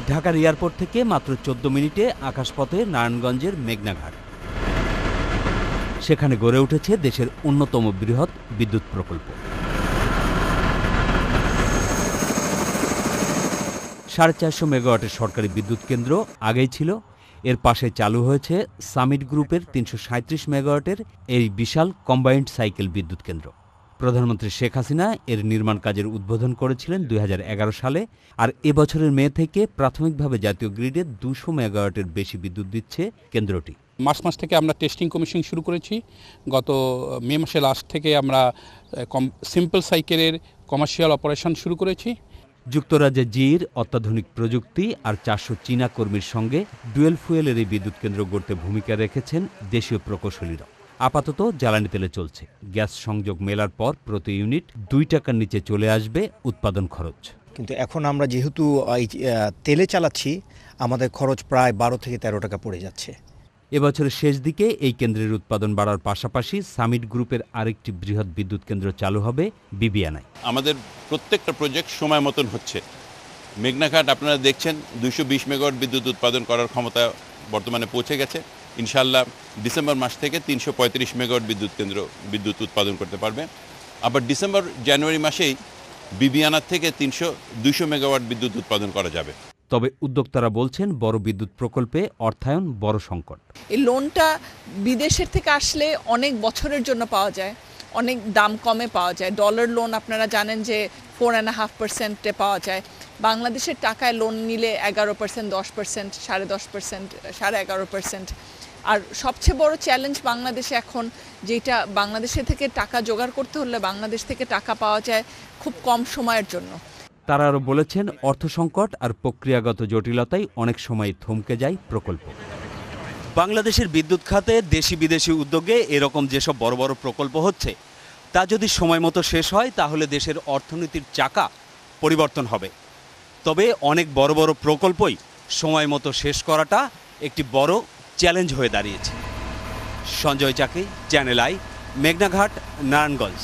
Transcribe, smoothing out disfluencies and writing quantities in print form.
ঢাকার এয়ারপোর্ট থেকে মাত্র ১৪ মিনিটে আকাশপথে নারায়ণগঞ্জের মেঘনাঘাট। সেখানে গড়ে উঠেছে দেশের অন্যতম বৃহৎ বিদ্যুৎ প্রকল্প। 450 মেগাওয়াটের সরকারি বিদ্যুৎ কেন্দ্র আগেই ছিল। এর পাশে চালু হয়েছে সামিট গ্রুপের ৩৩৭ মেগাওয়াটের এই বিশাল কম্বাইন্ড সাইকেল বিদ্যুৎ কেন্দ্র। প্রধানমন্ত্রী শেখ হাসিনা এর নির্মাণ কাজের উদ্বোধন করেছিলেন ২০১১ সালে। আর এবছরের মে থেকে প্রাথমিকভাবে জাতীয় গ্রিডে ২০০ মেগাওয়াটের বেশি বিদ্যুৎ দিচ্ছে কেন্দ্রটি। মার্চ থেকে আমরা টেস্টিং কমিশন শুরু করেছি। গত মে মাসে লাস্ট থেকে আমরা সিম্পল সাইকেলের কমার্শিয়াল অপারেশন শুরু করেছি। যুক্তরাজ্যে জির অত্যাধুনিক প্রযুক্তি আর ৪০০ চীনা কর্মীর সঙ্গে ডুয়েল ফুয়েলের এই বিদ্যুৎ কেন্দ্র গড়তে ভূমিকা রেখেছেন দেশীয় প্রকৌশলীরা। আপাতত জ্বালানি তেলে চলছে। গ্যাস সংযোগ মেলার পর প্রতি ইউনিট ২ টাকার নিচে চলে আসবে উৎপাদন খরচ। কিন্তু এখন আমরা যেহেতু তেলে চালাচ্ছি, আমাদের খরচ প্রায় ১২ থেকে ১৩ টাকা পড়ে যাচ্ছে। এবছরের শেষ দিকে এই কেন্দ্রের উৎপাদন বাড়ার পাশাপাশি সামিট গ্রুপের আরেকটি বৃহৎ বিদ্যুৎ কেন্দ্র চালু হবে বিবিআনায়। আমাদের প্রত্যেকটা প্রজেক্ট সময় মতন হচ্ছে। মেঘনাঘাট আপনারা দেখছেন ২২০ মেগাওয়াট বিদ্যুৎ উৎপাদন করার ক্ষমতা বর্তমানে পৌঁছে গেছে। ইনশাআল্লাহ ডিসেম্বর মাস থেকে ৩৩৫ মেগাওয়াট বিদ্যুৎ উৎপাদন করতে পারবে। আবার জানুয়ারি মাসেই বিবিআনার থেকে ২০০ মেগাওয়াট বিদ্যুৎ উৎপাদন করা যাবে। তবে উদ্যোক্তারা বলছেন বড় বিদ্যুৎ প্রকল্পে অর্থায়ন বড় সংকট। এই লোনটা বিদেশের থেকে আসলে অনেক বছরের জন্য পাওয়া যায়, অনেক দাম কমে পাওয়া যায়। ডলার লোন আপনারা জানেন যে 4.5%-এ পাওয়া যায়। বাংলাদেশের টাকায় লোন নিলে 11%, 10%, 10.5%, 11.5%। আর সবচেয়ে বড় চ্যালেঞ্জ বাংলাদেশে এখন, যেটা বাংলাদেশে থেকে টাকা জোগাড় করতে হলে বাংলাদেশ থেকে টাকা পাওয়া যায় খুব কম সময়ের জন্য। তারা আরও বলেছেন অর্থসংকট আর প্রক্রিয়াগত জটিলতাই অনেক সময় থমকে যায় প্রকল্প। বাংলাদেশের বিদ্যুৎ খাতে দেশি বিদেশি উদ্যোগে এরকম যেসব বড় বড় প্রকল্প হচ্ছে, তা যদি সময় মতো শেষ হয় তাহলে দেশের অর্থনীতির চাকা পরিবর্তন হবে। তবে অনেক বড় বড় প্রকল্পই সময় মতো শেষ করাটা একটি বড় চ্যালেঞ্জ হয়ে দাঁড়িয়েছে। সঞ্জয় চাকি, চ্যানেল আই, মেঘনাঘাট, নারায়ণগঞ্জ।